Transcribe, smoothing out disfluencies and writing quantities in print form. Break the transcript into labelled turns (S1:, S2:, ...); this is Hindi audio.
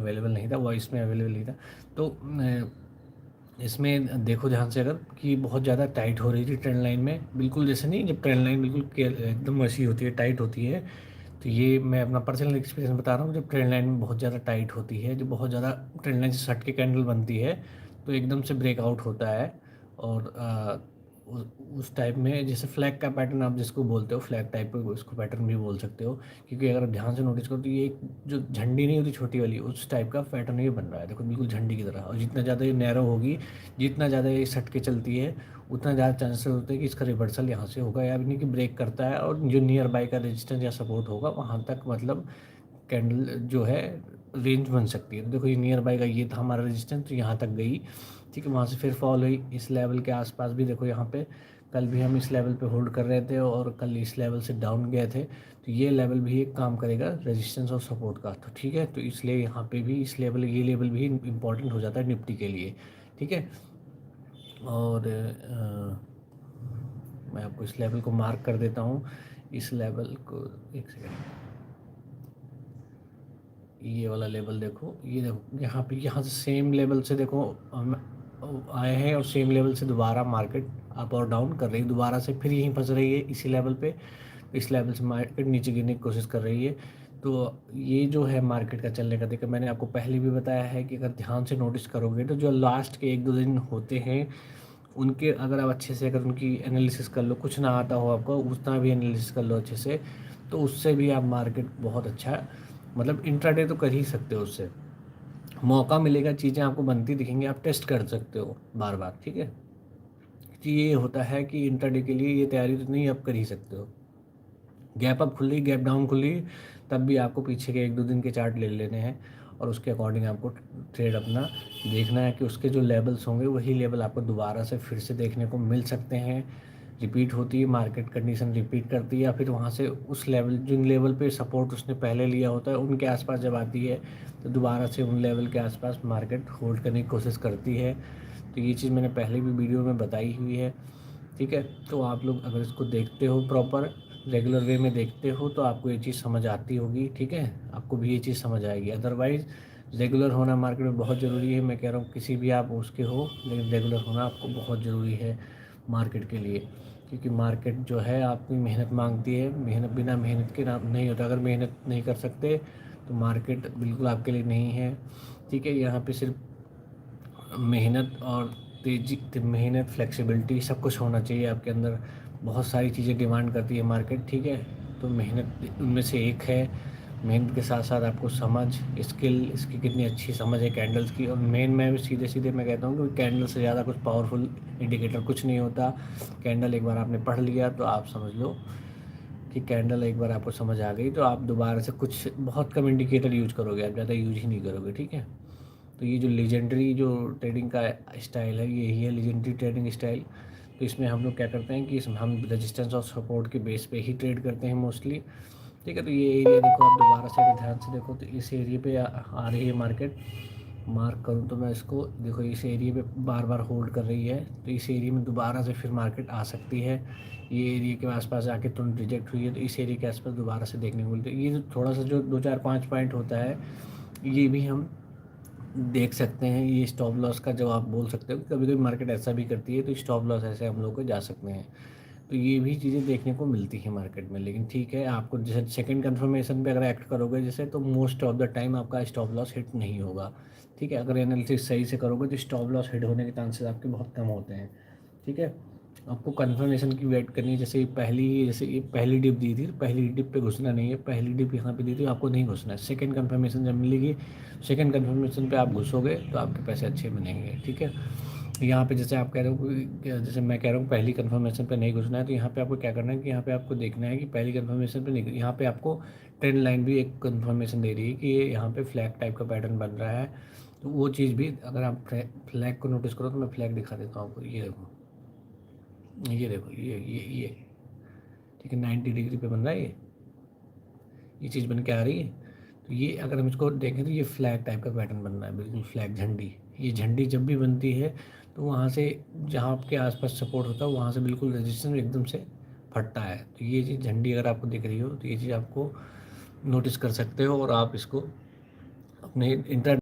S1: अवेलेबल नहीं था, वॉइस में अवेलेबल नहीं था। तो इसमें देखो ध्यान से अगर कि बहुत ज़्यादा टाइट हो रही थी ट्रेंड लाइन में, बिल्कुल जैसे नहीं, जब ट्रेंड लाइन बिल्कुल एकदम वैसी होती है, टाइट होती है। तो ये मैं अपना पर्सनल एक्सपीरियंस बता रहा हूँ, जब ट्रेंड लाइन में बहुत ज़्यादा टाइट होती है, जब बहुत ज़्यादा ट्रेंड लाइन से सट के कैंडल बनती है, तो एकदम से ब्रेकआउट होता है। और उस टाइप में जैसे फ्लैग का पैटर्न आप जिसको बोलते हो, फ्लैग टाइप को उसको पैटर्न भी बोल सकते हो। क्योंकि अगर आप ध्यान से नोटिस करो तो ये एक जो झंडी नहीं होती छोटी वाली, उस टाइप का पैटर्न ये बन रहा है, देखो बिल्कुल झंडी की तरह। और जितना ज़्यादा ये नैरो होगी, जितना ज़्यादा ये सट के चलती है, उतना ज़्यादा चांसेस होते हैं कि इसका रिवर्सल यहाँ से होगा, या नहीं कि ब्रेक करता है और जो नियर बाय का रेजिस्टेंस या सपोर्ट होगा वहाँ तक मतलब कैंडल जो है रेंज बन सकती है। तो देखो ये नियर बाय का ये था हमारा रेजिस्टेंस, तो यहाँ तक गई, ठीक है। वहाँ से फिर फॉल हुई इस लेवल के आसपास भी, देखो यहाँ पे कल भी हम इस लेवल पे होल्ड कर रहे थे और कल इस लेवल से डाउन गए थे। तो ये लेवल भी एक काम करेगा रेजिस्टेंस और सपोर्ट का, तो ठीक है। तो इसलिए यहाँ पे भी इस लेवल, ये लेवल भी इम्पॉर्टेंट हो जाता है निफ्टी के लिए, ठीक है। और मैं आपको इस लेवल को मार्क कर देता हूँ, इस लेवल को, एक सेकेंड, ये वाला लेवल देखो, ये देखो यहाँ पे, यहाँ से सेम लेवल से देखो हम आए हैं और सेम लेवल से दोबारा मार्केट अप और डाउन कर रही है, दोबारा से फिर यहीं फंस रही है इसी लेवल पे। इस लेवल से मार्केट नीचे गिरने की कोशिश कर रही है। तो ये जो है मार्केट का चलने का तरीका, मैंने आपको पहले भी बताया है कि अगर ध्यान से नोटिस करोगे तो जो लास्ट के 1-2 दिन होते हैं उनके, अगर आप अच्छे से अगर उनकी एनालिसिस कर लो, कुछ ना आता हो आपको उतना भी एनालिसिस कर लो अच्छे से, तो उससे भी आप मार्केट बहुत अच्छा, मतलब इंट्राडे तो कर ही सकते हो उससे। मौका मिलेगा, चीज़ें आपको बनती दिखेंगी, आप टेस्ट कर सकते हो बार बार, ठीक है। कि ये होता है कि इंट्राडे के लिए ये तैयारी तो नहीं आप कर ही सकते हो। गैप अप खुली, गैप डाउन खुली, तब भी आपको पीछे के 1-2 दिन के चार्ट ले लेने हैं और उसके अकॉर्डिंग आपको ट्रेड अपना देखना है कि उसके जो लेवल्स होंगे वही लेवल आपको दोबारा से फिर से देखने को मिल सकते हैं। रिपीट होती है मार्केट कंडीशन, रिपीट करती है, या फिर वहाँ से उस लेवल, जिन लेवल पे सपोर्ट उसने पहले लिया होता है उनके आसपास जब आती है तो दोबारा से उन लेवल के आसपास मार्केट होल्ड करने की कोशिश करती है। तो ये चीज़ मैंने पहले भी वीडियो में बताई हुई है, ठीक है। तो आप लोग अगर इसको देखते हो प्रॉपर रेगुलर वे में देखते हो तो आपको ये चीज़ समझ आती होगी, ठीक है। आपको भी ये चीज़ समझ आएगी। अदरवाइज़ रेगुलर होना मार्केट में बहुत ज़रूरी है, मैं कह रहा हूँ किसी भी आप उसके हो, लेकिन रेगुलर होना आपको बहुत ज़रूरी है मार्केट के लिए। क्योंकि मार्केट जो है आपकी मेहनत मांगती है, मेहनत बिना मेहनत के नाम नहीं होता। अगर मेहनत नहीं कर सकते तो मार्केट बिल्कुल आपके लिए नहीं है, ठीक है। यहाँ पे सिर्फ मेहनत और तेज़ी, मेहनत, फ्लेक्सिबिलिटी सब कुछ होना चाहिए आपके अंदर। बहुत सारी चीज़ें डिमांड करती है मार्केट, ठीक है। तो मेहनत उनमें से एक है। मेहनत के साथ साथ आपको समझ, स्किल, इसकी कितनी अच्छी समझ है कैंडल्स की। और मेन मैं सीधे सीधे मैं कहता हूँ कि कैंडल से ज़्यादा कुछ पावरफुल इंडिकेटर कुछ नहीं होता। कैंडल एक बार आपने पढ़ लिया तो आप समझ लो कि कैंडल एक बार आपको समझ आ गई तो आप दोबारा से कुछ, बहुत कम इंडिकेटर यूज करोगे, आप ज़्यादा यूज ही नहीं करोगे, ठीक है। तो ये जो लेजेंडरी जो ट्रेडिंग का स्टाइल है, यही है लेजेंडरी ट्रेडिंग स्टाइल। तो इसमें हम लोग क्या करते हैं कि इसमें हम रेजिस्टेंस और सपोर्ट के बेस पे ही ट्रेड करते हैं मोस्टली, ठीक है। तो ये एरिया देखो, आप दोबारा से अगर ध्यान से देखो तो इस एरिया पे आ रही है मार्केट। मार्क करूँ तो मैं इसको, देखो इस एरिया पे बार बार होल्ड कर रही है, तो इस एरिया में दोबारा से फिर मार्केट आ सकती है। ये एरिया के आसपास आके तुरंत रिजेक्ट हुई है, तो इस एरिया के आसपास दोबारा से देखने को मिलती है। ये जो थोड़ा सा जो 2-4-5 पॉइंट होता है, ये भी हम देख सकते हैं। ये स्टॉप लॉस का जो आप बोल सकते हो कि कभी कभी मार्केट ऐसा भी करती है, तो स्टॉप लॉस ऐसे हम लोग को जा सकते हैं। तो ये भी चीज़ें देखने को मिलती है मार्केट में। लेकिन ठीक है, आपको जैसे सेकंड कंफर्मेशन पे अगर एक्ट करोगे जैसे, तो मोस्ट ऑफ द टाइम आपका स्टॉप लॉस हिट नहीं होगा, ठीक है। अगर एनालिसिस सही से करोगे तो स्टॉप लॉस हिट होने के चांसेस आपके बहुत कम होते हैं, ठीक है। आपको कंफर्मेशन की वेट करनी है। जैसे ये पहली डिप दी थी, पहली डिप पे घुसना नहीं है। पहली डिप यहाँ पे दी थी, आपको नहीं घुसना है। सेकंड कंफर्मेशन जब मिलेगी, सेकंड कंफर्मेशन पे आप घुसोगे तो आपके पैसे अच्छे बनेंगे, ठीक है। यहाँ पे जैसे आप कह रहे हो जैसे मैं कह रहा हूँ पहली कंफर्मेशन पे नहीं घुसना है, तो यहाँ पे आपको क्या करना है कि यहाँ पे आपको देखना है कि पहली कंफर्मेशन पे नहीं, यहाँ पे आपको ट्रेंड लाइन भी एक कंफर्मेशन दे रही है कि ये यहाँ पे फ्लैग टाइप का पैटर्न बन रहा है। तो वो चीज़ भी अगर आप फ्लैग को नोटिस करो तो मैं फ्लैग दिखा देता हूँ आपको। ये देखो, ये देखो, ये ठीक है, 90 डिग्री पे बन रहा है ये चीज़ बन के आ रही है। तो ये अगर हम इसको देखें तो ये फ्लैग टाइप का पैटर्न बन रहा है, बिल्कुल फ्लैग झंडी। ये झंडी जब भी बनती है तो वहाँ से जहाँ आपके आसपास सपोर्ट होता है वहाँ से बिल्कुल रेजिस्टेंस एकदम से फटता है। तो ये चीज़ झंडी अगर आपको दिख रही हो तो ये चीज़ आपको नोटिस कर सकते हो और आप इसको अपने इंटर